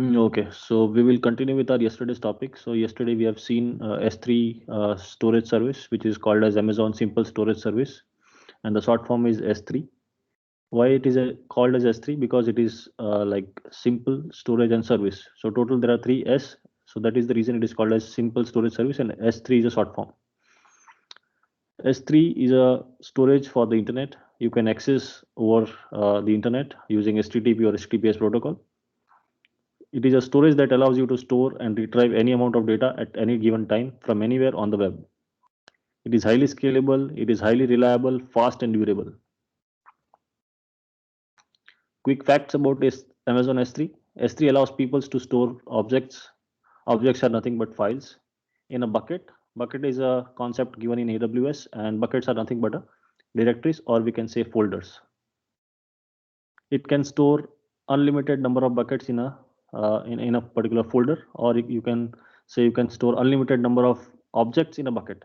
Okay, so we will continue with our yesterday's topic. So yesterday we have seen S3 storage service, which is called as Amazon Simple Storage Service, and the short form is S3. Why it is called as S3? Because it is like simple storage and service. So total there are three S. So that is the reason it is called as Simple Storage Service, and S3 is a short form. S3 is a storage for the internet. You can access over the internet using HTTP or HTTPS protocol. It is a storage that allows you to store and retrieve any amount of data at any given time from anywhere on the web. It is highly scalable, it is highly reliable, fast, and durable. Quick facts about Amazon S3. S3 allows people to store objects. Objects are nothing but files in a bucket. Bucket is a concept given in AWS, and buckets are nothing but directories, or we can say folders. It can store unlimited number of buckets in a particular folder, or you can say you can store unlimited number of objects in a bucket.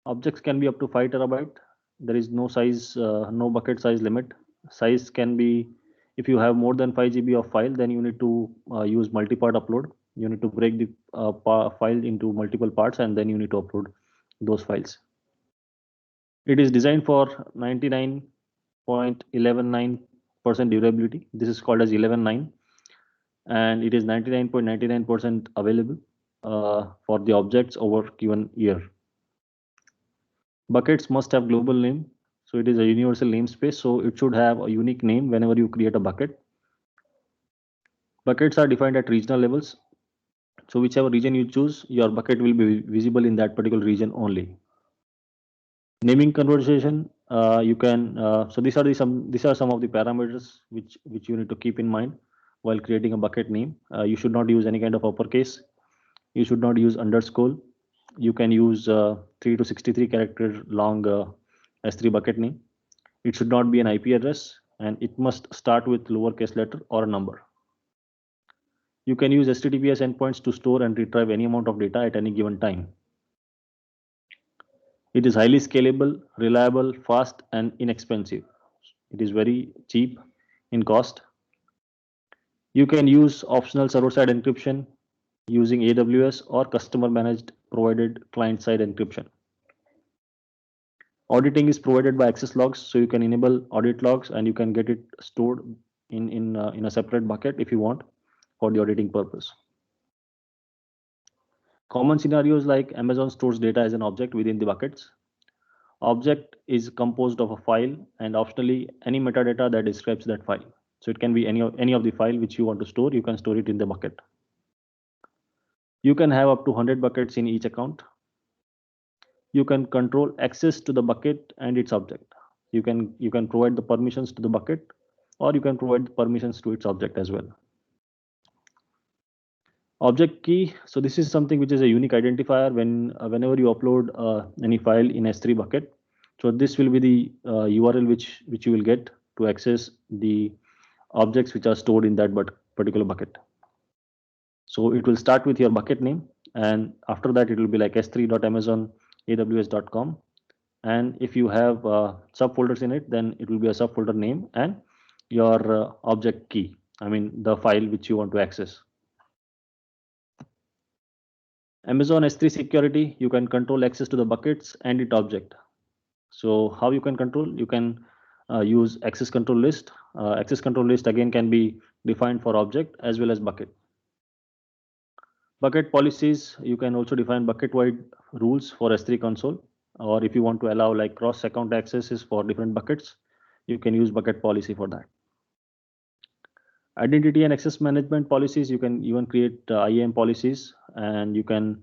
Objects can be up to 5 terabyte. There is no size, no bucket size limit. Size can be, if you have more than 5 GB of file, then you need to use multi-part upload. You need to break the file into multiple parts, and then you need to upload those files. It is designed for 99.119% durability. This is called as 11.9, and it is 99.99% available for the objects over given year. Buckets must have global name, so it is a universal namespace, so it should have a unique name whenever you create a bucket. Buckets are defined at regional levels, so whichever region you choose, your bucket will be visible in that particular region only. Naming conversation, you can so these are some of the parameters which you need to keep in mind while creating a bucket name. You should not use any kind of uppercase. You should not use underscore. You can use 3 to 63 character long S3 bucket name. It should not be an IP address, and it must start with lowercase letter or a number. You can use HTTPS endpoints to store and retrieve any amount of data at any given time. It is highly scalable, reliable, fast, and inexpensive. It is very cheap in cost. You can use optional server-side encryption using AWS or customer-managed provided client-side encryption. Auditing is provided by access logs, so you can enable audit logs and you can get it stored in a separate bucket if you want for the auditing purpose. Common scenarios like Amazon stores data as an object within the buckets. Object is composed of a file and optionally any metadata that describes that file. So it can be any of the file which you want to store, you can store it in the bucket. You can have up to 100 buckets in each account. You can control access to the bucket and its object. You can provide the permissions to the bucket, or you can provide permissions to its object as well. Object key. So this is something which is a unique identifier whenever you upload any file in S3 bucket. So this will be the URL which you will get to access the objects which are stored in that particular bucket. So it will start with your bucket name, and after that it will be like s3.amazonaws.com. And if you have subfolders in it, then it will be a subfolder name and your object key. I mean the file which you want to access. Amazon S3 security, you can control access to the buckets and its object. So how you can control? You can use access control list. Access control list again can be defined for object as well as bucket. Bucket policies, you can also define bucket-wide rules for S3 console, or if you want to allow like cross-account accesses for different buckets, you can use bucket policy for that. Identity and access management policies, you can even create IAM policies, and you can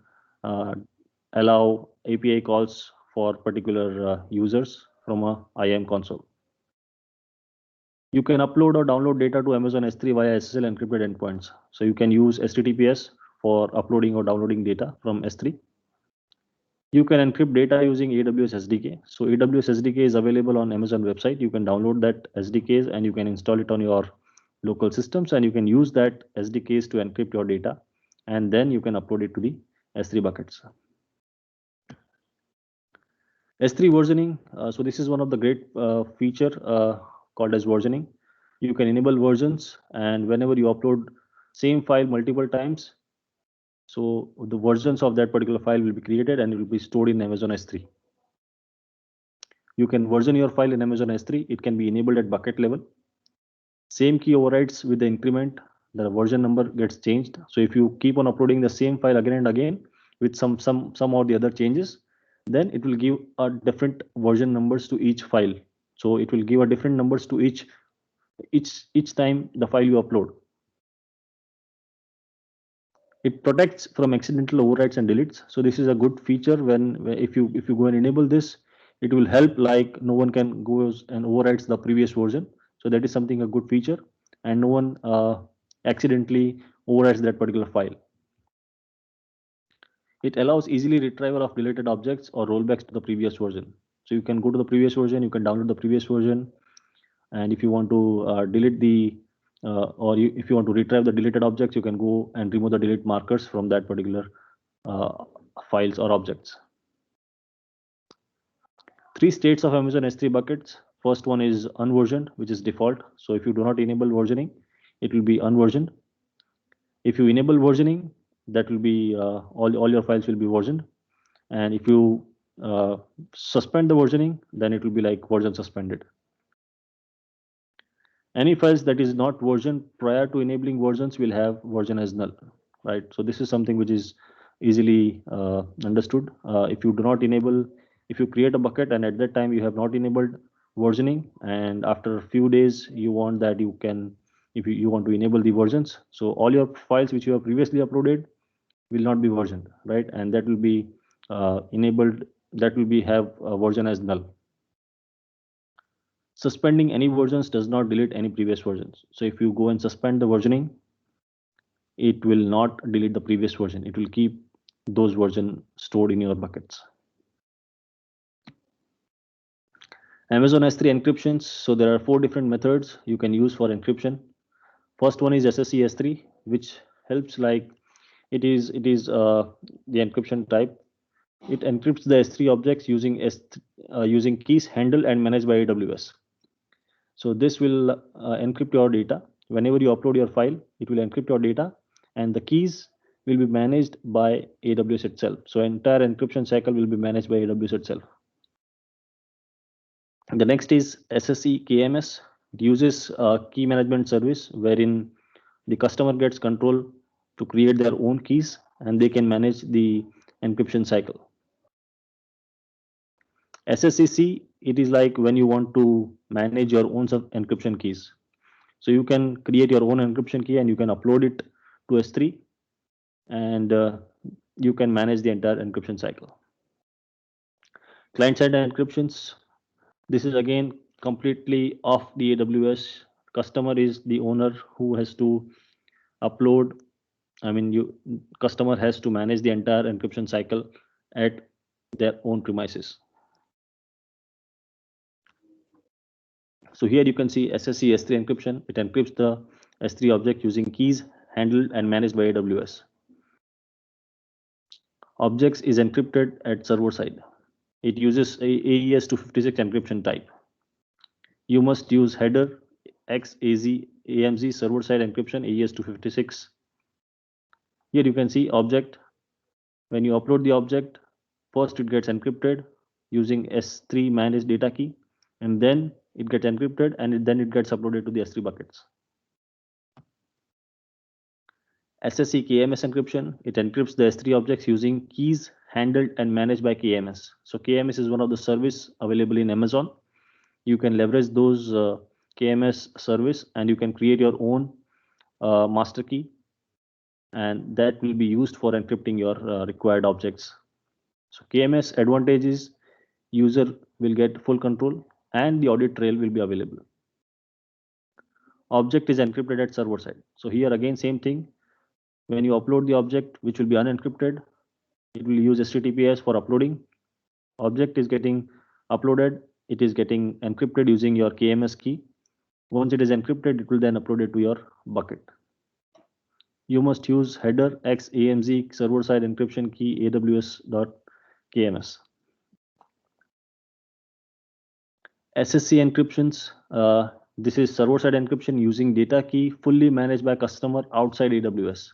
allow API calls for particular users from a IAM console. You can upload or download data to Amazon S3 via SSL encrypted endpoints. So you can use HTTPS for uploading or downloading data from S3. You can encrypt data using AWS SDK. So AWS SDK is available on Amazon website. You can download that SDKs and you can install it on your local systems, and you can use that SDKs to encrypt your data, and then you can upload it to the S3 buckets. S3 versioning. So this is one of the great feature called as versioning. You can enable versions, and whenever you upload same file multiple times, so the versions of that particular file will be created and it will be stored in Amazon S3. You can version your file in Amazon S3. It can be enabled at bucket level. Same key overrides with the increment, the version number gets changed. So if you keep on uploading the same file again and again with some or the other changes, then it will give a different version numbers to each file. So it will give a different numbers to each time the file you upload. It protects from accidental overwrites and deletes. So this is a good feature when if you go and enable this, it will help, like no one can go and overwrites the previous version. So that is something a good feature, and no one accidentally overwrites that particular file. It allows easily retrieval of deleted objects or rollbacks to the previous version. So you can go to the previous version, you can download the previous version, and if you want to delete the if you want to retrieve the deleted objects, you can go and remove the delete markers from that particular files or objects. 3 states of Amazon S3 buckets. First one is unversioned, which is default. So if you do not enable versioning, it will be unversioned. If you enable versioning, that will be all your files will be versioned. And if you suspend the versioning, then it will be like version suspended. Any files that is not versioned prior to enabling versions will have version as null, right? So this is something which is easily understood. If you do not enable, if you create a bucket and at that time you have not enabled versioning, and after a few days you want that you can, if you want to enable the versions, so all your files which you have previously uploaded will not be versioned, right? And that will be enabled, that will be have a version as null. Suspending any versions does not delete any previous versions. So if you go and suspend the versioning, it will not delete the previous version. It will keep those versions stored in your buckets. Amazon S3 encryptions. So there are 4 different methods you can use for encryption. First one is SSE S3, which helps, like it is the encryption type. It encrypts the S3 objects using using keys handled and managed by AWS. So this will encrypt your data. Whenever you upload your file, it will encrypt your data, and the keys will be managed by AWS itself. So entire encryption cycle will be managed by AWS itself. The next is SSE KMS. It uses a key management service wherein the customer gets control to create their own keys and they can manage the encryption cycle. SSEC, it is like when you want to manage your own encryption keys. So you can create your own encryption key and you can upload it to S3, and you can manage the entire encryption cycle. Client-side encryptions. This is again completely off the AWS. Customer is the owner who has to upload. I mean, customer has to manage the entire encryption cycle at their own premises. So here you can see SSE S3 encryption. It encrypts the S3 object using keys handled and managed by AWS. Objects is encrypted at server side. It uses AES 256 encryption type. You must use header XAZ AMZ server side encryption AES 256. Here you can see object. When you upload the object, first it gets encrypted using S3 managed data key, and then it gets encrypted and then it gets uploaded to the S3 buckets. SSE KMS encryption, it encrypts the S3 objects using keys handled and managed by KMS. So KMS is one of the service available in Amazon. You can leverage those KMS service and you can create your own master key, and that will be used for encrypting your required objects. So KMS advantage is user will get full control and the audit trail will be available. Object is encrypted at server side. So here again same thing. When you upload the object, which will be unencrypted, it will use HTTPS for uploading. Object is getting uploaded. It is getting encrypted using your KMS key. Once it is encrypted, it will then upload it to your bucket. You must use header XAMZ server side encryption key AWS.KMS. SSE encryptions. This is server-side encryption using data key fully managed by customer outside AWS.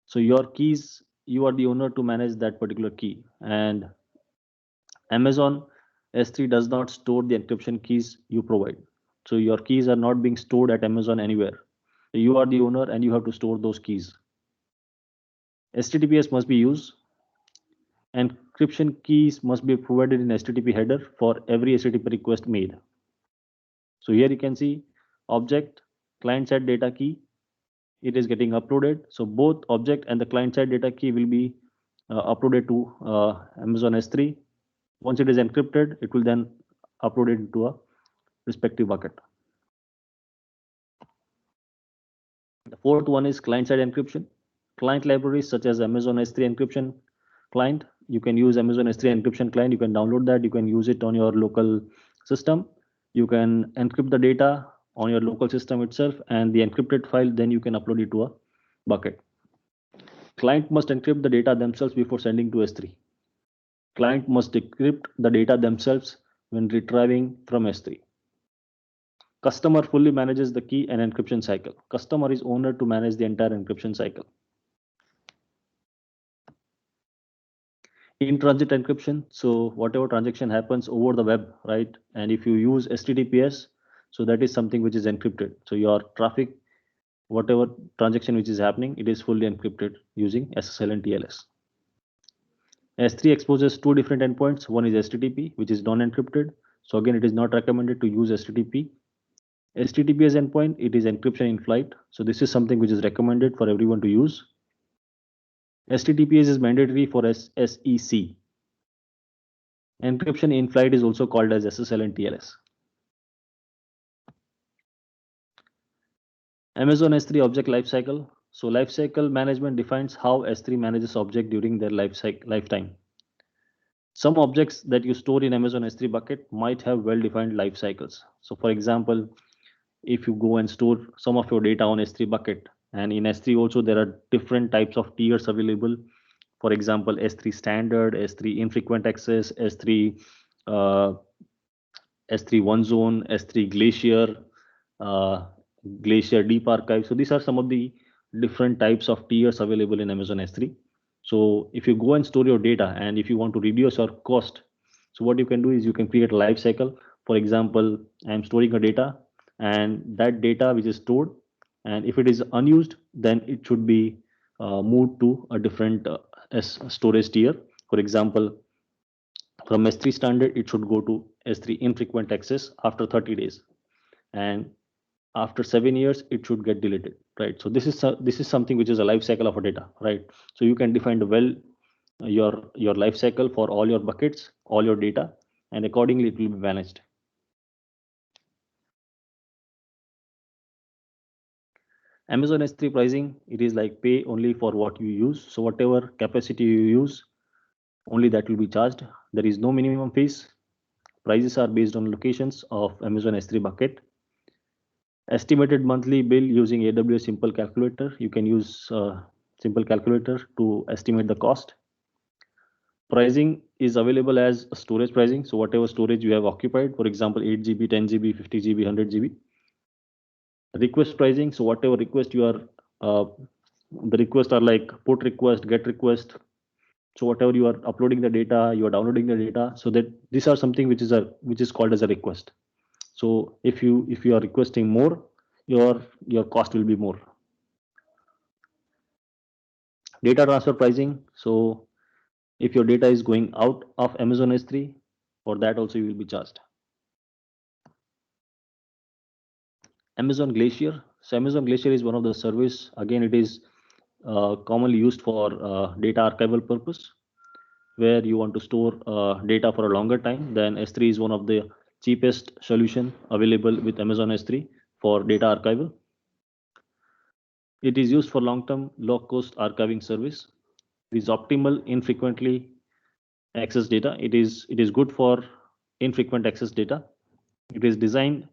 So your keys, you are the owner to manage that particular key. And Amazon S3 does not store the encryption keys you provide. So your keys are not being stored at Amazon anywhere. You are the owner and you have to store those keys. HTTPS must be used. Encryption keys must be provided in HTTP header for every HTTP request made. So here you can see object, client-side data key, it is getting uploaded. So both object and the client-side data key will be uploaded to Amazon S3. Once it is encrypted, it will then upload it into a respective bucket. The fourth one is client-side encryption. Client libraries such as Amazon S3 encryption client. You can use Amazon S3 encryption client. You can download that. You can use it on your local system. You can encrypt the data on your local system itself, and the encrypted file, then you can upload it to a bucket. Client must encrypt the data themselves before sending to S3. Client must decrypt the data themselves when retrieving from S3. Customer fully manages the key and encryption cycle. Customer is owner to manage the entire encryption cycle. In transit encryption, so whatever transaction happens over the web, right? And if you use HTTPS, so that is something which is encrypted. So your traffic, whatever transaction which is happening, it is fully encrypted using SSL and TLS. S3 exposes two different endpoints. One is HTTP, which is non-encrypted. So again, it is not recommended to use HTTP. HTTPS endpoint, it is encryption in flight. So this is something which is recommended for everyone to use. HTTPS is mandatory for SEC. Encryption in flight is also called as SSL and TLS. Amazon S3 object lifecycle. So lifecycle management defines how S3 manages object during their lifetime. Some objects that you store in Amazon S3 bucket might have well-defined life cycles. So for example, if you go and store some of your data on S3 bucket, and in S3 also there are different types of tiers available. For example, S3 standard, S3 infrequent access, S3 S3 one zone, S3 glacier, glacier deep archive. So these are some of the different types of tiers available in Amazon S3. So if you go and store your data, and if you want to reduce your cost, so what you can do is you can create a life cycle. For example, I'm storing a data, and that data which is stored, and if it is unused, then it should be moved to a different storage tier. For example, from S3 standard, it should go to S3 infrequent access after 30 days, and after 7 years, it should get deleted, right? So this is something which is a life cycle of a data, right? So you can define well your life cycle for all your buckets, all your data, and accordingly it will be managed. Amazon S3 pricing, it is like pay only for what you use. So whatever capacity you use, only that will be charged. There is no minimum fees. Prices are based on locations of Amazon S3 bucket. Estimated monthly bill using AWS Simple Calculator. You can use Simple Calculator to estimate the cost. Pricing is available as storage pricing. So whatever storage you have occupied, for example, 8 GB, 10 GB, 50 GB, 100 GB. Request pricing. So whatever request you are, the requests are like put request, get request. So whatever you are uploading the data, you are downloading the data. So that these are something which is called as a request. So if you are requesting more, your cost will be more. Data transfer pricing. So if your data is going out of Amazon S3, for that also you will be charged. Amazon Glacier. So Amazon Glacier is one of the service. Again, it is commonly used for data archival purpose, where you want to store data for a longer time. Then S3 is one of the cheapest solution available with Amazon S3 for data archival. It is used for long-term, low-cost archiving service. It is optimal infrequently access data. It is good for infrequent access data. It is designed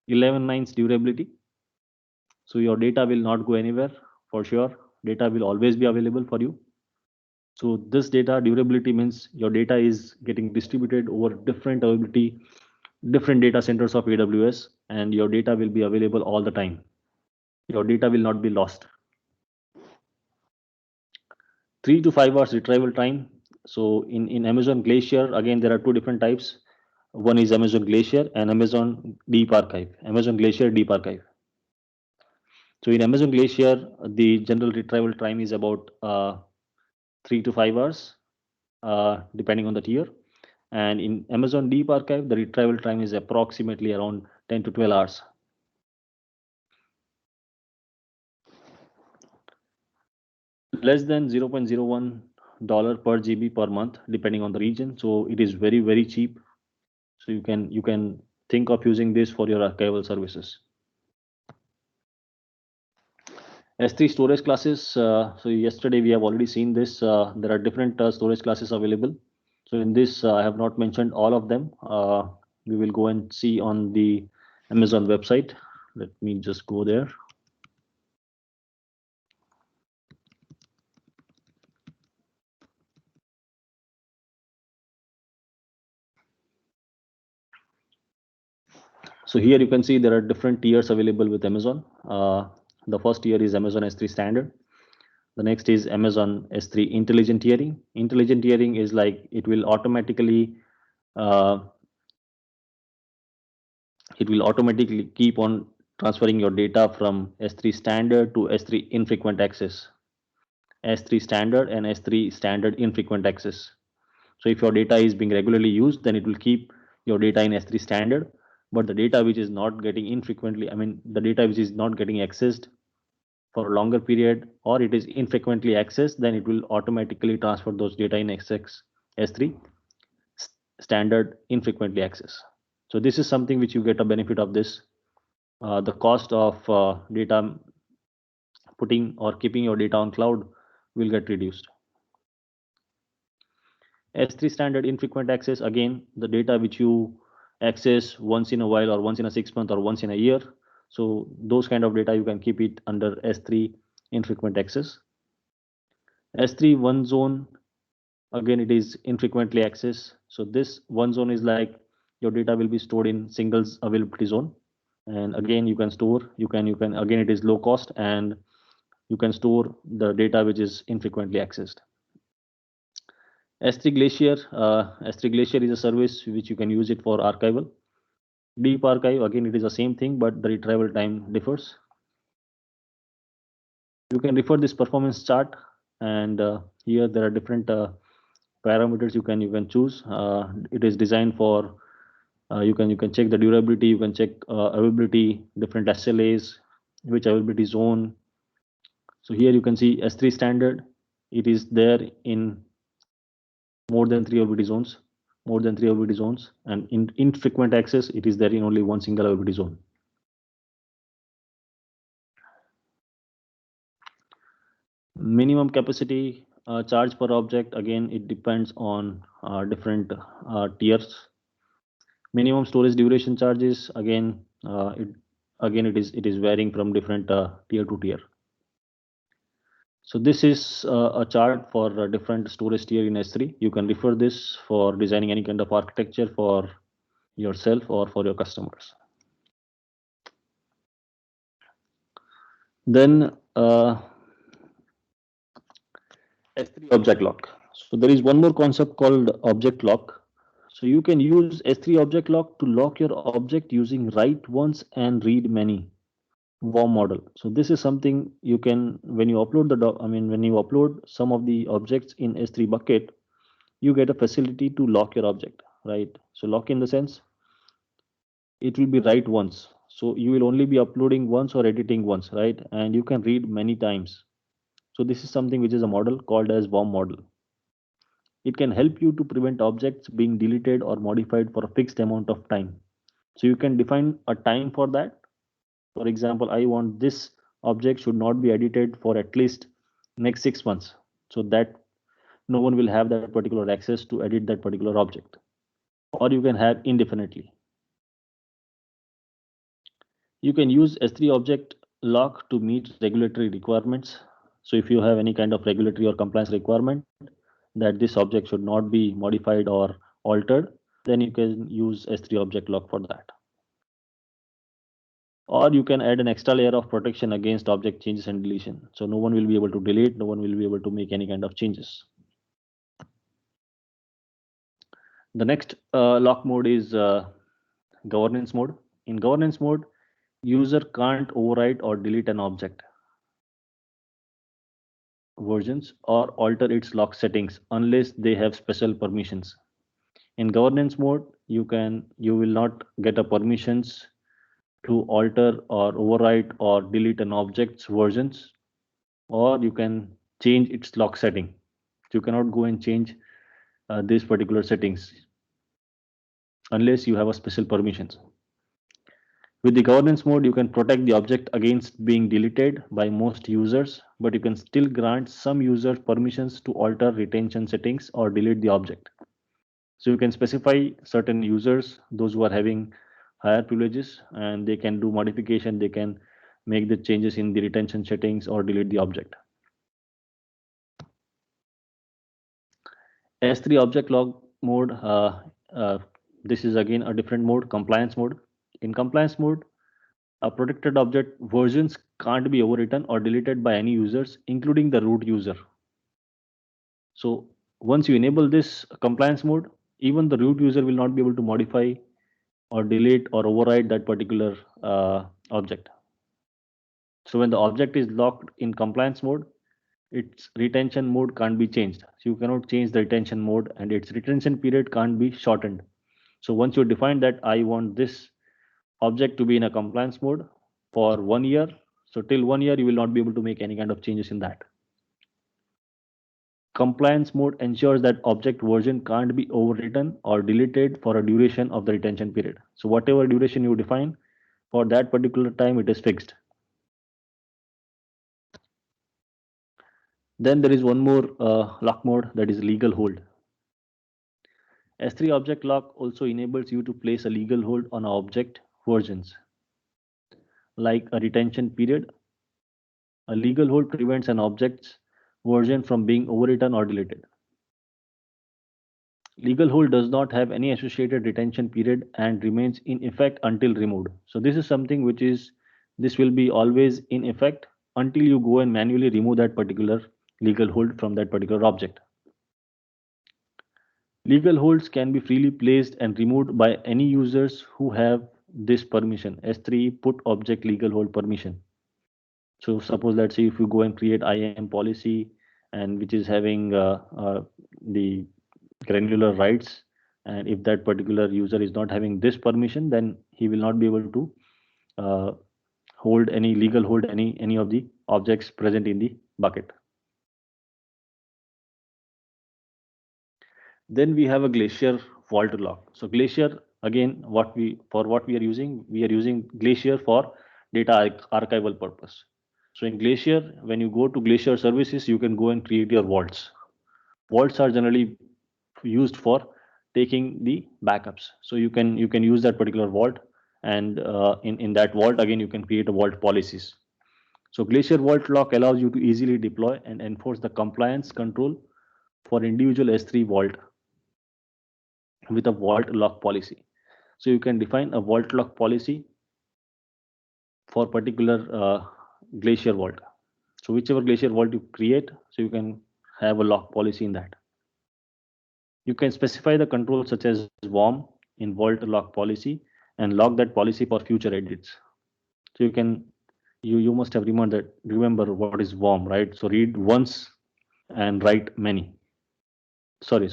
11 nines durability. So your data will not go anywhere for sure. Data will always be available for you. So this data durability means your data is getting distributed over different availability, different data centers of AWS. and your data will be available all the time. Your data will not be lost. 3 to 5 hours retrieval time. So in Amazon Glacier, again, there are two different types. One is Amazon Glacier and Amazon Deep Archive. Amazon Glacier Deep Archive. So in Amazon Glacier, the general retrieval time is about 3 to 5 hours, depending on the tier. And in Amazon Deep Archive, the retrieval time is approximately around 10 to 12 hours. Less than $0.01 per GB per month, depending on the region. So it is very, very cheap. So you can think of using this for your archival services. S3 storage classes. So yesterday we have already seen this. There are different storage classes available. So in this, I have not mentioned all of them. We will go and see on the Amazon website. Let me just go there. So here you can see there are different tiers available with Amazon. The first tier is Amazon S3 standard. The next is Amazon S3 intelligent tiering. Intelligent tiering is like it will automatically keep on transferring your data from S3 standard to S3 infrequent access. S3 standard and S3 standard infrequent access. So if your data is being regularly used, then it will keep your data in S3 standard. But the data which is not getting infrequently, I mean, the data which is not getting accessed for a longer period, or it is infrequently accessed, then it will automatically transfer those data in S3 standard infrequently access. So this is something which you get a benefit of this. The cost of data putting or keeping your data on cloud will get reduced. S3 standard infrequent access, again, the data which you access once in a while or once in a 6 month or once in a year. So those kind of data you can keep it under S3 infrequent access. S3 one zone, again, it is infrequently access. So this one zone is like your data will be stored in singles availability zone. And again, you can store, you can again, it is low cost, and you can store the data which is infrequently accessed. S3 Glacier, S3 Glacier is a service which you can use it for archival. Deep Archive, again, it is the same thing, but the retrieval time differs. You can refer this performance chart, and here there are different parameters you can choose. It is designed for you can check the durability, you can check availability, different SLAs, which availability zone. So here you can see S3 standard. It is there in more than 3 availability zones, and in infrequent access, it is there in only one single availability zone. Minimum capacity charge per object, again, it depends on different tiers. Minimum storage duration charges, again, it is varying from different tier to tier. So this is a chart for different storage tier in S3. You can refer this for designing any kind of architecture for yourself or for your customers. Then S3 object lock. So there is one more concept called object lock. So you can use S3 object lock to lock your object using write once and read many warm model. So this is something you can, when you upload when you upload some of the objects in S3 bucket, you get a facility to lock your object, right? So lock in the sense it will be write once. So you will only be uploading once or editing once, right? And you can read many times. So this is something which is a model called as warm model. It can help you to prevent objects being deleted or modified for a fixed amount of time. So you can define a time for that. For example, I want this object should not be edited for at least next 6 months, so that no one will have that particular access to edit that particular object. Or you can have indefinitely. You can use S3 object lock to meet regulatory requirements. So if you have any kind of regulatory or compliance requirement that this object should not be modified or altered, then you can use S3 object lock for that. Or you can add an extra layer of protection against object changes and deletion. So no one will be able to delete, no one will be able to make any kind of changes. The next lock mode is governance mode. In governance mode, user can't override or delete an object versions or alter its lock settings unless they have special permissions. In governance mode, you will not get a permissions to alter or override or delete an object's versions, or you can change its lock setting. You cannot go and change these particular settings unless you have a special permissions. With the governance mode, you can protect the object against being deleted by most users, but you can still grant some users permissions to alter retention settings or delete the object. So you can specify certain users, those who are having higher privileges, and they can do modification, they can make the changes in the retention settings or delete the object. S3 object log mode, uh, this is again a different mode, compliance mode. In compliance mode, a protected object versions can't be overwritten or deleted by any users, including the root user. So once you enable this compliance mode, even the root user will not be able to modify or delete or override that particular object. So when the object is locked in compliance mode, its retention mode can't be changed. So you cannot change the retention mode, and its retention period can't be shortened. So once you define that I want this object to be in a compliance mode for 1 year, so till 1 year you will not be able to make any kind of changes in that. Compliance mode ensures that object version can't be overwritten or deleted for a duration of the retention period. So whatever duration you define for that particular time, it is fixed. Then there is one more lock mode, that is legal hold. S3 object lock also enables you to place a legal hold on object versions, like a retention period. A legal hold prevents an object's version from being overwritten or deleted. Legal hold does not have any associated retention period and remains in effect until removed. So this is something which is, this will be always in effect until you go and manually remove that particular legal hold from that particular object. Legal holds can be freely placed and removed by any users who have this permission, S3 put object legal hold permission. So suppose, let's say if you go and create IAM policy, and which is having the granular rights, and if that particular user is not having this permission, then he will not be able to uh, hold any legal hold any of the objects present in the bucket. Then we have a Glacier vault lock. So Glacier, again, what we are using, we are using Glacier for data archival purpose. So in Glacier, when you go to Glacier services, you can go and create your vaults. Vaults are generally used for taking the backups. So you can use that particular vault, and in that vault, again, you can create a vault policies. So Glacier Vault Lock allows you to easily deploy and enforce the compliance control for individual S3 vault with a vault lock policy. So you can define a vault lock policy for particular Glacier vault. So whichever Glacier vault you create, so you can have a lock policy in that. You can specify the controls such as worm in vault lock policy and lock that policy for future edits. So you must have remember what is worm, right? So read once and write many. Sorry,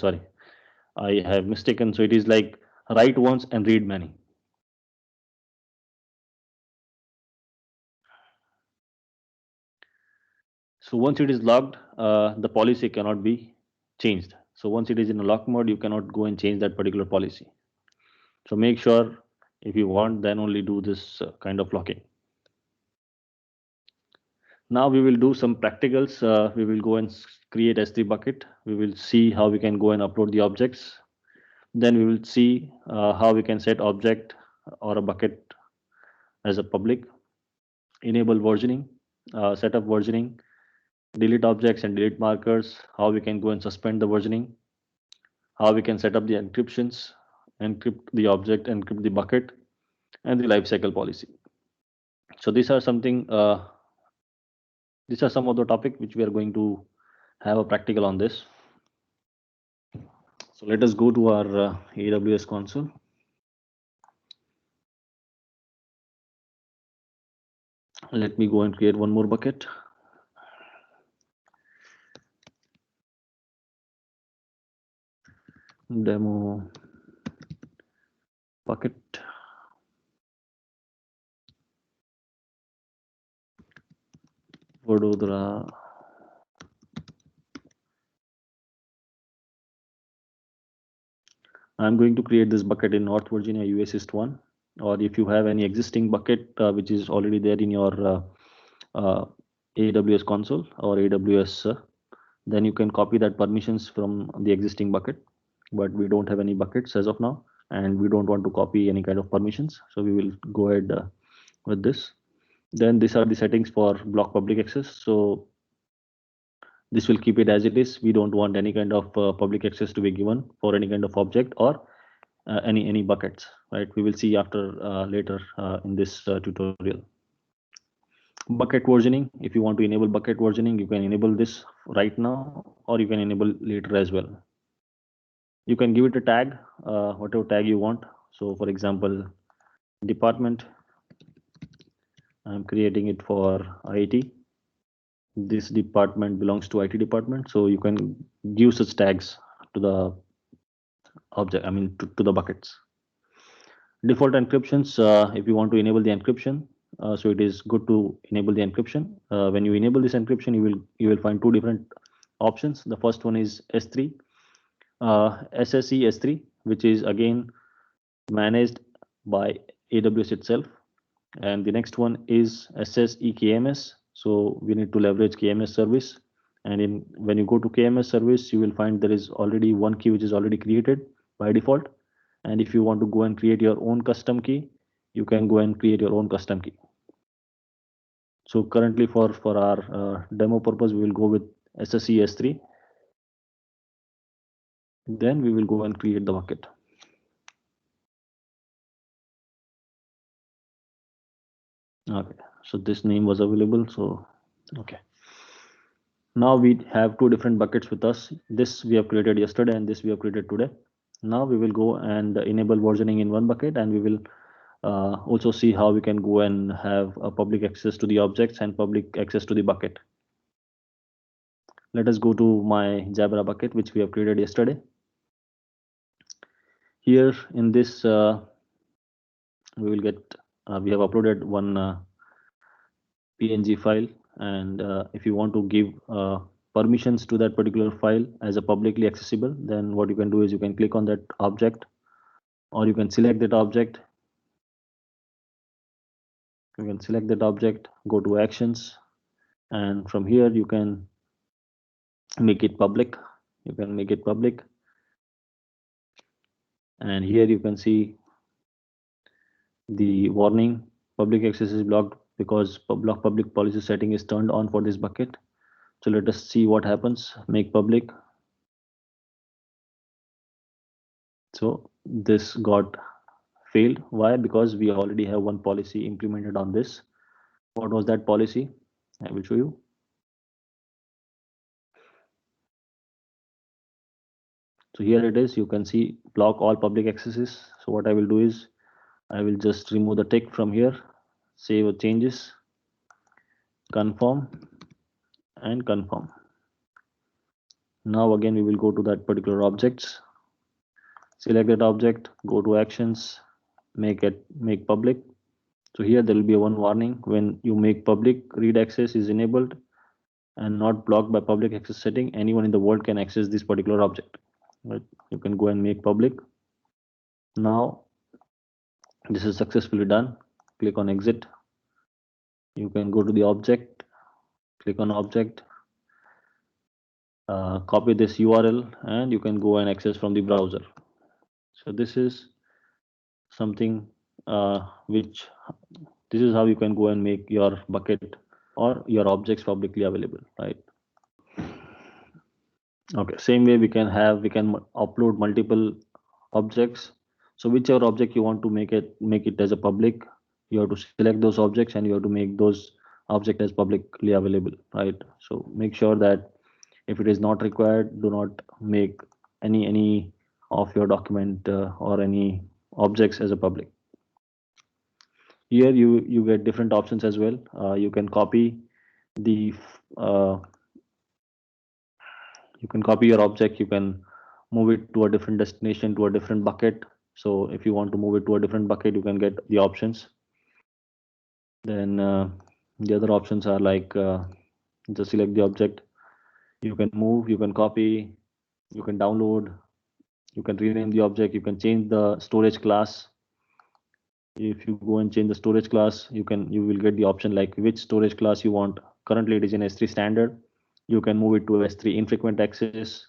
I have mistaken. So it is like write once and read many. So once it is locked, the policy cannot be changed. So once it is in a lock mode, you cannot go and change that particular policy. So make sure, if you want, then only do this kind of locking. Now we will do some practicals. We will go and create S3 bucket. We will see how we can go and upload the objects. Then we will see how we can set object or a bucket as a public, enable versioning, set up versioning, delete objects and delete markers, how we can go and suspend the versioning, how we can set up the encryptions, encrypt the object, encrypt the bucket, and the lifecycle policy. So these are something. These are some of the topic which we are going to have a practical on this. So let us go to our AWS console. Let me go and create one more bucket. Demo bucket. Vadodara. I'm going to create this bucket in North Virginia US East 1, or if you have any existing bucket which is already there in your AWS console or AWS, then you can copy that permissions from the existing bucket. But we don't have any buckets as of now, and we don't want to copy any kind of permissions. So we will go ahead with this. Then these are the settings for block public access. So this will keep it as it is. We don't want any kind of public access to be given for any kind of object or any buckets, right? We will see after later in this tutorial. Bucket versioning. If you want to enable bucket versioning, you can enable this right now, or you can enable later as well. You can give it a tag, whatever tag you want. So for example, department, I'm creating it for IT. This department belongs to IT department. So you can give such tags to the object, I mean to the buckets. Default encryptions, if you want to enable the encryption, so it is good to enable the encryption. When you enable this encryption, you will find two different options. The first one is S3, SSE S3, which is again managed by AWS itself, and the next one is SSE KMS. So we need to leverage KMS service, and when you go to KMS service, you will find there is already one key which is already created by default. And if you want to go and create your own custom key, you can go and create your own custom key. So currently for our demo purpose, we will go with SSE S3. Then we will go and create the bucket. Okay, so this name was available. So okay, now we have two different buckets with us. This we have created yesterday, and this we have created today. Now we will go and enable versioning in one bucket, and we will also see how we can go and have a public access to the objects and public access to the bucket. Let us go to my Jabra bucket, which we have created yesterday. Here in this, we will get, we have uploaded one PNG file, and if you want to give permissions to that particular file as a publicly accessible, then what you can do is you can click on that object, or you can select that object. You can select that object, go to actions, and from here you can make it public. You can make it public, and here you can see the warning: public access is blocked because block public policy setting is turned on for this bucket. So let us see what happens. Make public. So this got failed. Why? Because we already have one policy implemented on this. What was that policy? I will show you. So here it is. You can see block all public accesses. So what I will do is I will just remove the tick from here, save changes, confirm, and confirm. Now again we will go to that particular objects, select that object, go to actions, make public. So here there will be one warning: when you make public, read access is enabled and not blocked by public access setting. Anyone in the world can access this particular object. Right? You can go and make public. Now this is successfully done. Click on exit. You can go to the object, click on object, copy this URL, and you can go and access from the browser. So this is something which this is how you can go and make your bucket or your objects publicly available, right? Okay, same way we can upload multiple objects. So whichever object you want to make it as a public, you have to select those objects and you have to make those object as publicly available, right? So make sure that if it is not required, do not make any of your document or any objects as a public. Here you get different options as well. You can copy the uh, you can copy your object, you can move it to a different destination, to a different bucket. So if you want to move it to a different bucket, you can get the options. Then the other options are like just select the object, you can move, you can copy, you can download, you can rename the object, you can change the storage class. If you go and change the storage class, you will get the option like which storage class you want. Currently it is in S3 standard. You can move it to S3 infrequent access.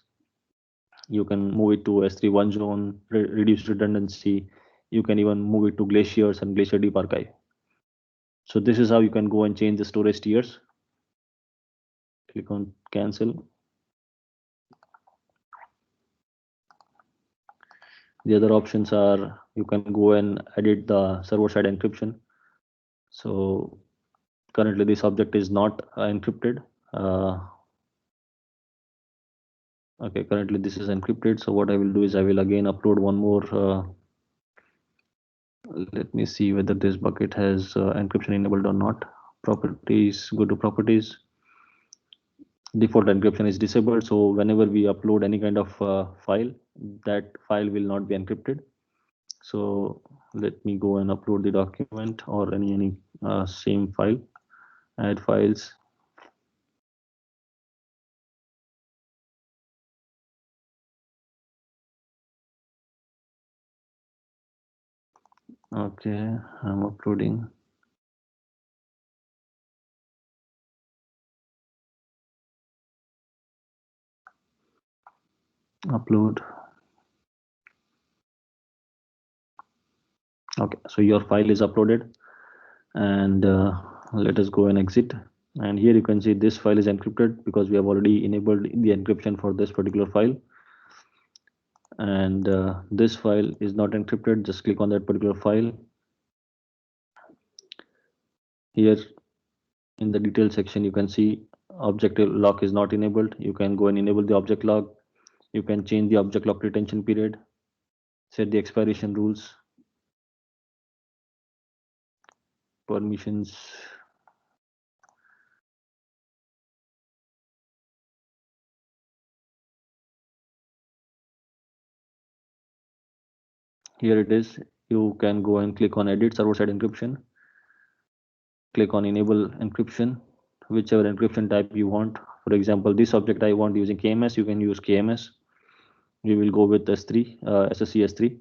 You can move it to S3 one zone, reduced redundancy. You can even move it to glaciers and glacier deep archive. So this is how you can go and change the storage tiers. Click on cancel. The other options are you can go and edit the server side encryption. So currently this object is not encrypted. Okay, currently this is encrypted. So what I will do is I will again upload one more. Let me see whether this bucket has encryption enabled or not. Properties, go to properties. Default encryption is disabled. So whenever we upload any kind of file, that file will not be encrypted. So let me go and upload the document or any same file. Add files. Okay, I'm uploading. Upload. Okay, so your file is uploaded, and let us go and exit. And here you can see this file is encrypted because we have already enabled the encryption for this particular file. And this file is not encrypted. Just click on that particular file. Here in the details section, you can see object lock is not enabled. You can go and enable the object lock. You can change the object lock retention period, set the expiration rules, permissions. Here it is. You can go and click on edit server side encryption. Click on enable encryption, whichever encryption type you want. For example, this object I want using KMS, you can use KMS. We will go with S3, SSE S3,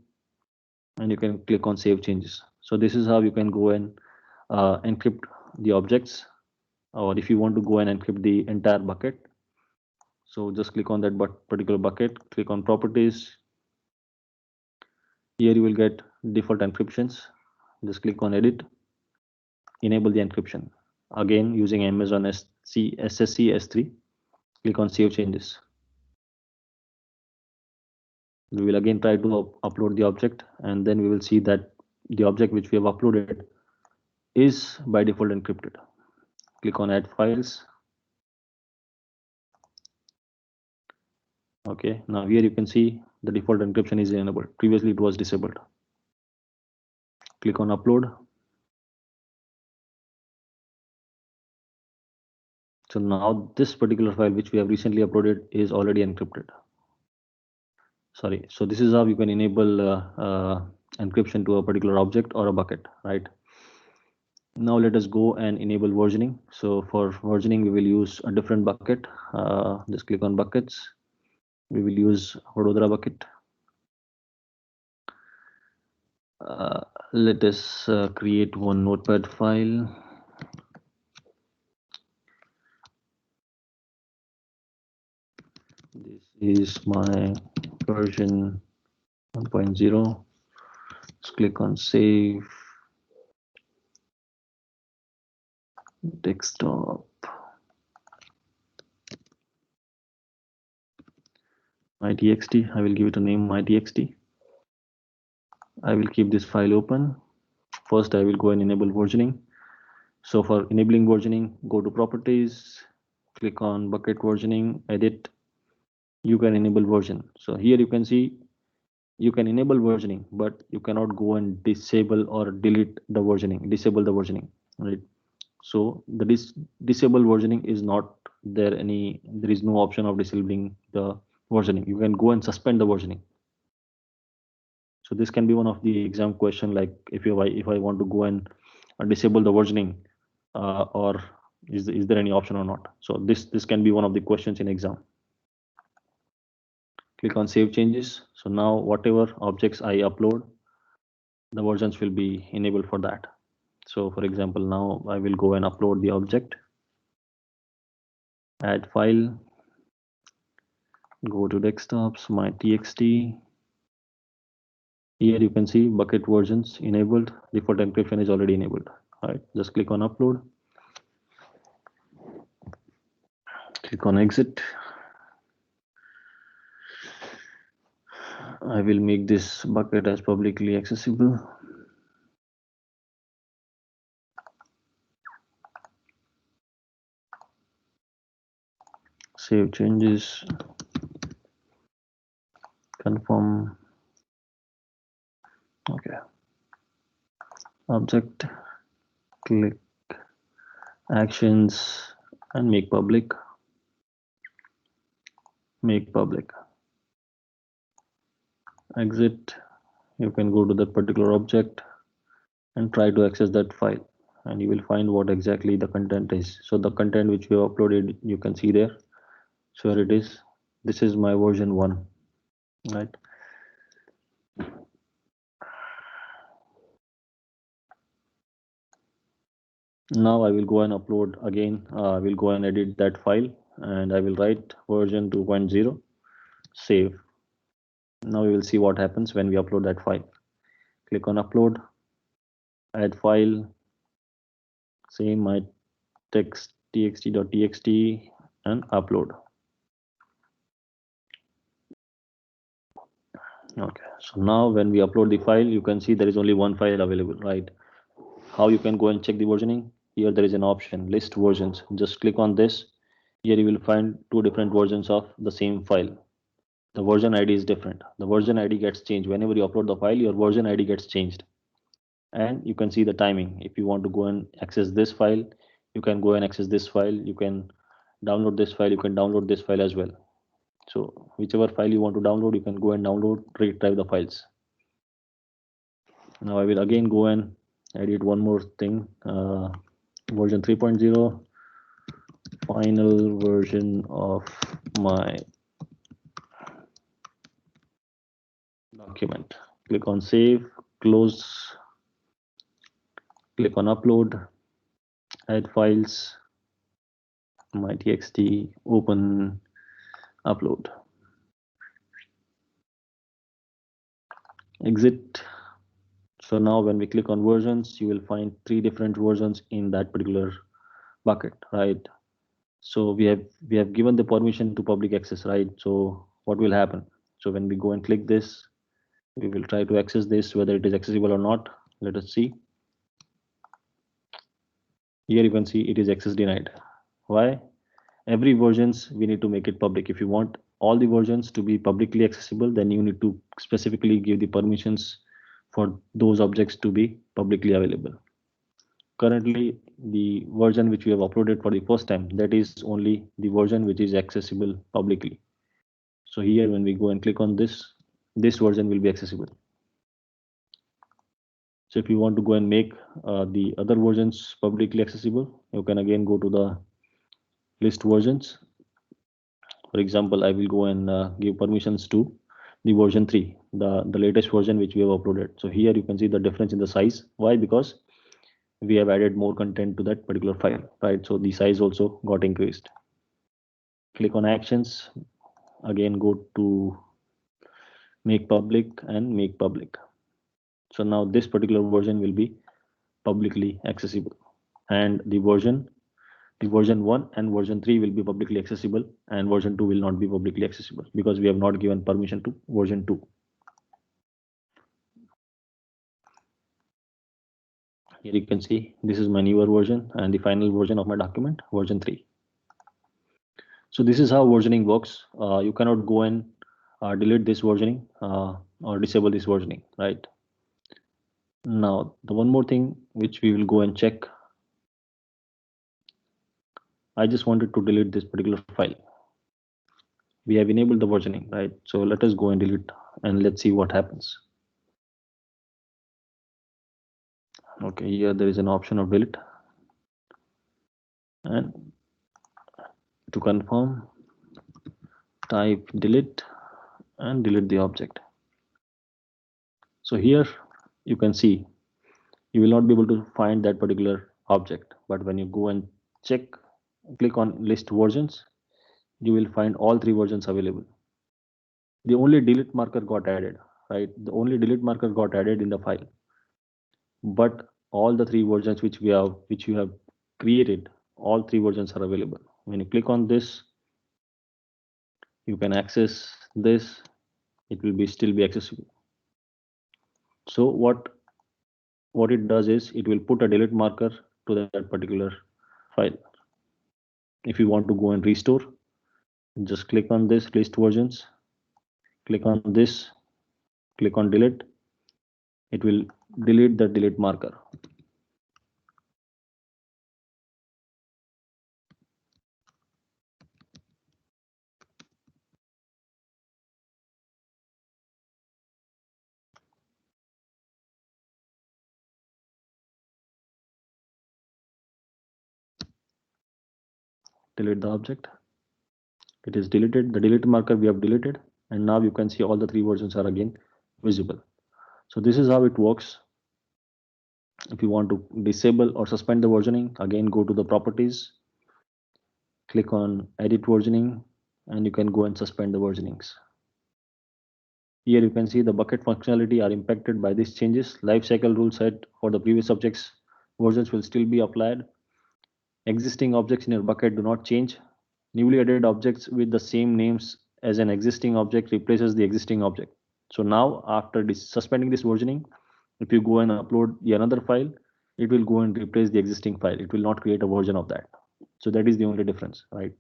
and you can click on save changes. So this is how you can go and encrypt the objects, or if you want to go and encrypt the entire bucket. So just click on that particular bucket, click on properties. Here you will get default encryptions. Just click on edit, enable the encryption. Again, using Amazon SSE S3, click on save changes. We will again try to upload the object, and then we will see that the object which we have uploaded is by default encrypted. Click on add files. Okay, now here you can see the default encryption is enabled. Previously it was disabled. Click on upload. So now this particular file which we have recently uploaded is already encrypted. Sorry, so this is how you can enable encryption to a particular object or a bucket, right? Now let us go and enable versioning. So for versioning, we will use a different bucket. Just click on buckets. We will use Vadodara bucket. Let us create one notepad file. This is my version 1.0. Let's click on save. Desktop. mytxt. I will give it a name mytxt. I will keep this file open. First, I will go and enable versioning. So for enabling versioning, go to properties, click on bucket versioning, edit. You can enable version. So here you can see you can enable versioning, but you cannot go and disable or delete the versioning, disable the versioning, right? So the disable versioning is not there there is no option of disabling the versioning. You can go and suspend the versioning. So this can be one of the exam question, like if I want to go and disable the versioning, or is there any option or not? So this can be one of the questions in exam. Click on save changes. So now whatever objects I upload, the versions will be enabled for that. So for example, now I will go and upload the object, add file, go to desktops, my txt. Here you can see bucket versions enabled, default encryption is already enabled. All right, just click on upload, click on exit. I will make this bucket as publicly accessible. Save changes, confirm. Okay, object, click actions and make public. Make public. Exit. You can go to that particular object and try to access that file, and you will find what exactly the content is. So the content which we have uploaded, you can see there. So here it is. This is my version 1, right? Now I will go and upload again. I will go and edit that file, and I will write version 2.0, save. Now we will see what happens when we upload that file. Click on upload, add file, same my text txt.txt, and upload. Okay, so now when we upload the file, you can see there is only one file available, right? How you can go and check the versioning? Here there is an option, list versions. Just click on this. Here you will find two different versions of the same file. The version ID is different. The version ID gets changed whenever you upload the file. Your version ID gets changed, and you can see the timing. If you want to go and access this file, you can go and access this file. You can download this file. You can download this file as well. So whichever file you want to download, you can go and download, retrieve the files. Now I will again go and edit one more thing. Version 3.0, final version of my document. Click on save, close, click on upload, add files, my txt, open, upload, exit. So now when we click on versions, you will find 3 different versions in that particular bucket, right? So we have given the permission to public access, right? So what will happen? So when we go and click this, we will try to access this, whether it is accessible or not. Let us see. Here you can see it is access denied. Why? Every versions we need to make it public. If you want all the versions to be publicly accessible, then you need to specifically give the permissions for those objects to be publicly available. Currently, the version which we have uploaded for the first time, that is only the version which is accessible publicly. So here when we go and click on this version will be accessible. So if you want to go and make the other versions publicly accessible, you can again go to the list versions. For example, I will go and give permissions to the version 3, the latest version which we have uploaded. So here you can see the difference in the size. Why? Because we have added more content to that particular file, right? So the size also got increased. Click on actions, again go to make public and make public. So now this particular version will be publicly accessible, and the version 1 and version 3 will be publicly accessible, and version 2 will not be publicly accessible because we have not given permission to version 2. Here you can see this is my newer version and the final version of my document, version 3. So this is how versioning works. You cannot go and delete this versioning or disable this versioning, right? Now, the one more thing which we will go and check. I just wanted to delete this particular file. We have enabled the versioning, right? So let us go and delete and let's see what happens. Okay, here there is an option of delete. And to confirm, type delete and delete the object. So here you can see you will not be able to find that particular object, but when you go and check, click on list versions, you will find all 3 versions available. The only delete marker got added, right? The only delete marker got added in the file, but all the 3 versions which you have created, all 3 versions are available. When you click on this, you can access this. It will still be accessible. So what it does is it will put a delete marker to that particular file. If you want to go and restore, just click on this list versions, click on this, click on delete. It will delete the delete marker. Delete the object. It is deleted. The delete marker we have deleted, and now you can see all the 3 versions are again visible. So this is how it works. If you want to disable or suspend the versioning, again go to the properties, click on edit versioning, and you can go and suspend the versionings. Here you can see the bucket functionality are impacted by these changes. Lifecycle rule set for the previous objects versions will still be applied. Existing objects in your bucket do not change. Newly added objects with the same names as an existing object replaces the existing object. So now after suspending this versioning, if you go and upload another file, it will go and replace the existing file. It will not create a version of that. So that is the only difference, right?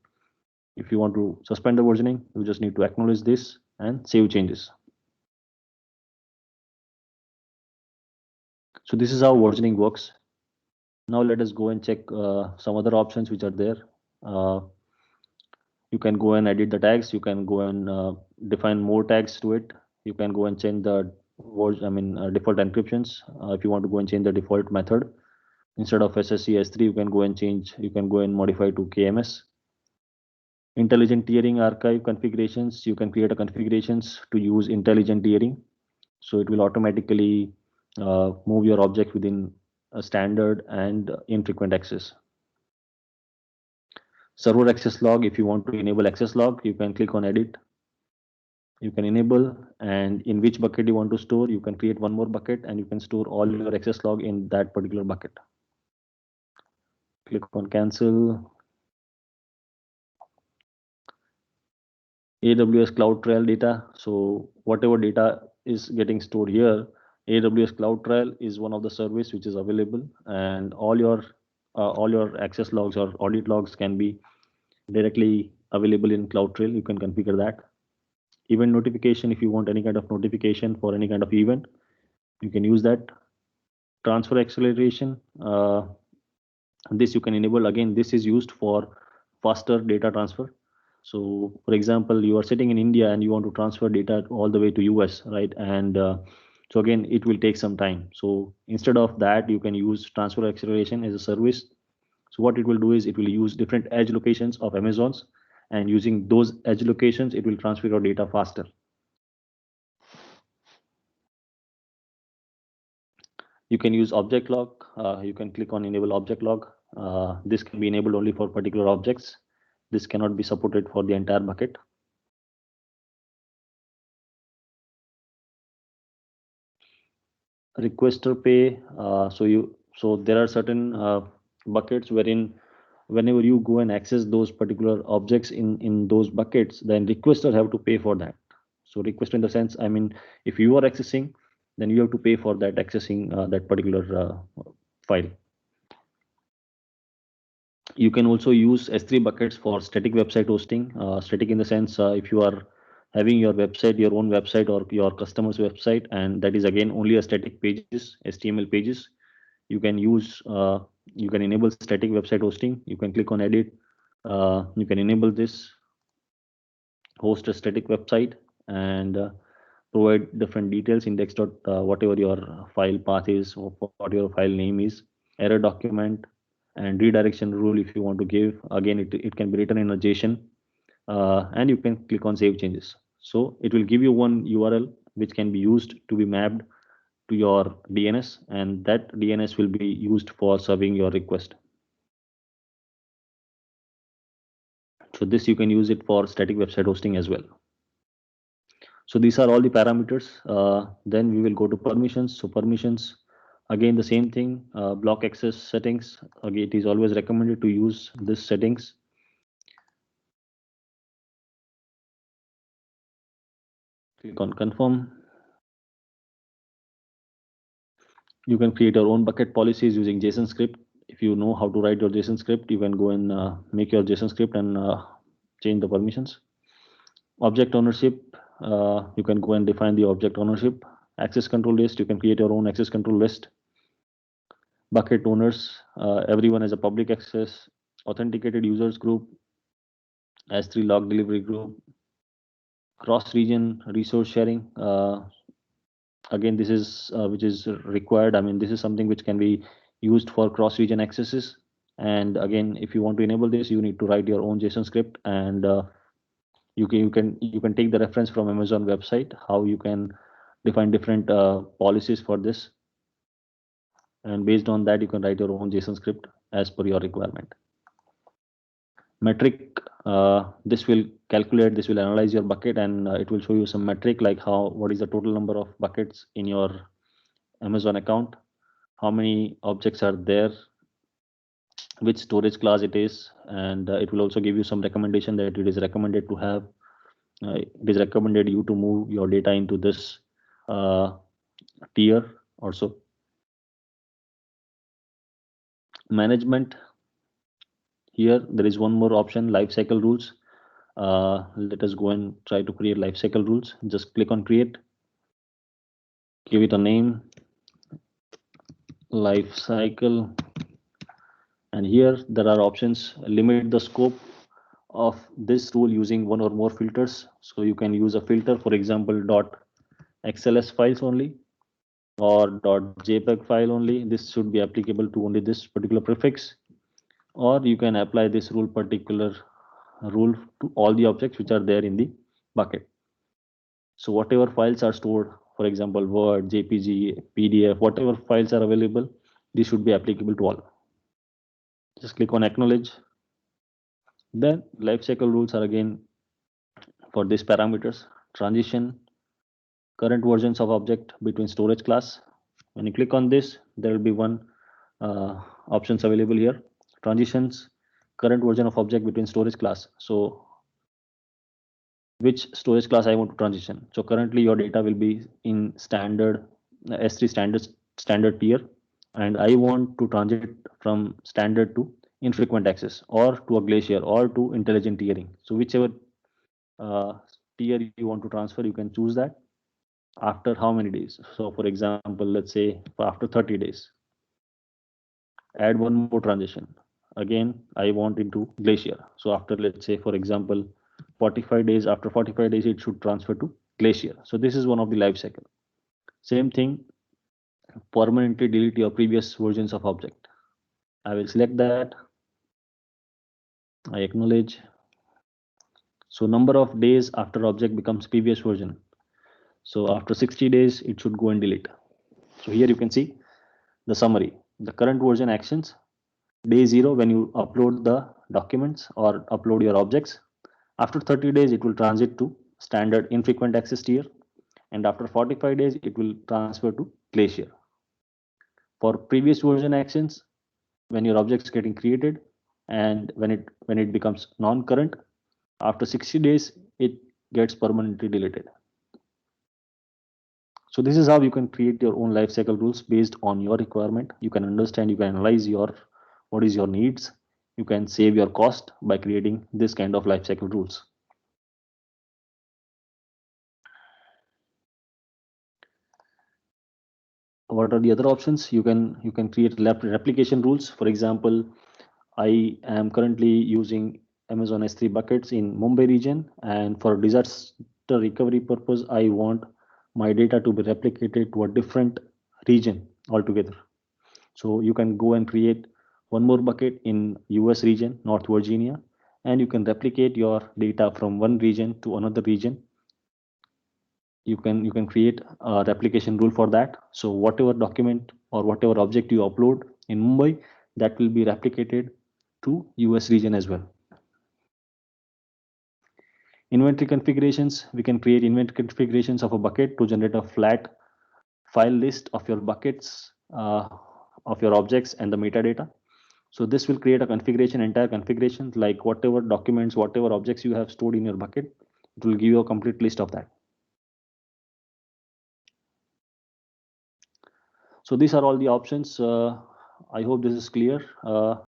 If you want to suspend the versioning, you just need to acknowledge this and save changes. So this is how versioning works. Now let us go and check some other options which are there. You can go and edit the tags. You can go and define more tags to it. You can go and change the default encryptions. If you want to go and change the default method, instead of SSE S3, you can go and modify to KMS. Intelligent tiering archive configurations. You can create a configurations to use intelligent tiering. So it will automatically move your object within a standard and infrequent access. Server access log. If you want to enable access log, you can click on edit. You can enable, and in which bucket you want to store, you can create one more bucket and you can store all your access log in that particular bucket. Click on cancel. AWS CloudTrail data. So whatever data is getting stored here, AWS CloudTrail is one of the service which is available, and all your access logs or audit logs can be directly available in CloudTrail. You can configure that. Event notification, if you want any kind of notification for any kind of event, you can use that. Transfer acceleration, this you can enable. Again, this is used for faster data transfer. So for example, you are sitting in India and you want to transfer data all the way to US, right? And so again, it will take some time. So instead of that, you can use transfer acceleration as a service. So what it will do is it will use different edge locations of Amazon's, and using those edge locations, it will transfer your data faster. You can use object log. You can click on enable object log. This can be enabled only for particular objects. This cannot be supported for the entire bucket. Requester pay. So there are certain buckets wherein whenever you go and access those particular objects in those buckets, then requester have to pay for that. So requester in the sense, if you are accessing, then you have to pay for that accessing that particular file. You can also use S3 buckets for static website hosting. Static in the sense, if you are having your website, your own website or your customer's website, and that is again only a static pages, HTML pages, you can use, you can enable static website hosting. You can click on edit. You can enable this, host a static website, and provide different details, index dot whatever your file path is, or what your file name is, error document, and redirection rule if you want to give. Again, it can be written in a JSON, and you can click on save changes. So it will give you one URL which can be used to be mapped to your DNS, and that DNS will be used for serving your request. So this you can use it for static website hosting as well. So these are all the parameters. Then we will go to permissions. So permissions, again the same thing, block access settings. Again, it is always recommended to use this settings. Click on confirm. You can create your own bucket policies using JSON script. If you know how to write your JSON script, you can go and make your JSON script and change the permissions. Object ownership, you can go and define the object ownership. Access control list, you can create your own access control list. Bucket owners, everyone has a public access. Authenticated users group, S3 log delivery group. Cross region resource sharing, again this is which is required. I mean, this is something which can be used for cross region accesses. And again, if you want to enable this, you need to write your own JSON script, and you can take the reference from Amazon website how you can define different policies for this, and based on that you can write your own JSON script as per your requirement. Metric, this will calculate, this will analyze your bucket, and it will show you some metric like what is the total number of buckets in your Amazon account, how many objects are there, which storage class it is, and it will also give you some recommendation that it is recommended to have, it is recommended you to move your data into this tier also. Management, here there is one more option, lifecycle rules. Let us go and try to create lifecycle rules. Just click on create, give it a name, lifecycle, and here there are options. Limit the scope of this rule using one or more filters. So you can use a filter, for example .xls files only or .jpeg file only. This should be applicable to only this particular prefix, or you can apply this particular rule to all the objects which are there in the bucket. So whatever files are stored, for example Word, JPG, PDF, whatever files are available, this should be applicable to all. Just click on acknowledge. Then lifecycle rules are again for these parameters. Transition, current versions of object between storage class. When you click on this, there will be one options available here. Transitions, current version of object between storage class. So which storage class I want to transition. So currently your data will be in standard S3 standard tier, and I want to transit from standard to infrequent access, or to a glacier, or to intelligent tiering. So whichever tier you want to transfer, you can choose that. After how many days? So for example, let's say after 30 days. Add one more transition. Again, I want into glacier. So after, let's say for example, 45 days, after 45 days, it should transfer to glacier. So this is one of the life cycle. Same thing, permanently delete your previous versions of object. I will select that. I acknowledge. So number of days after object becomes previous version. So after 60 days, it should go and delete. So here you can see the summary, the current version actions. Day 0, when you upload the documents or upload your objects. After 30 days, it will transit to standard infrequent access tier, and after 45 days, it will transfer to glacier. For previous version actions, when your object is getting created and when it becomes non-current, after 60 days, it gets permanently deleted. So this is how you can create your own lifecycle rules based on your requirement. You can understand, you can analyze your what is your needs. You can save your cost by creating this kind of lifecycle rules. What are the other options? You can create replication rules. For example, I am currently using Amazon S3 buckets in Mumbai region, and for disaster recovery purpose, I want my data to be replicated to a different region altogether. So you can go and create one more bucket in US region, North Virginia, and you can replicate your data from one region to another region. You can create a replication rule for that. So whatever document or whatever object you upload in Mumbai, that will be replicated to US region as well. Inventory configurations, we can create inventory configurations of a bucket to generate a flat file list of your buckets, of your objects and the metadata. So this will create a configuration, entire configuration, like whatever documents, whatever objects you have stored in your bucket, it will give you a complete list of that. So these are all the options. I hope this is clear.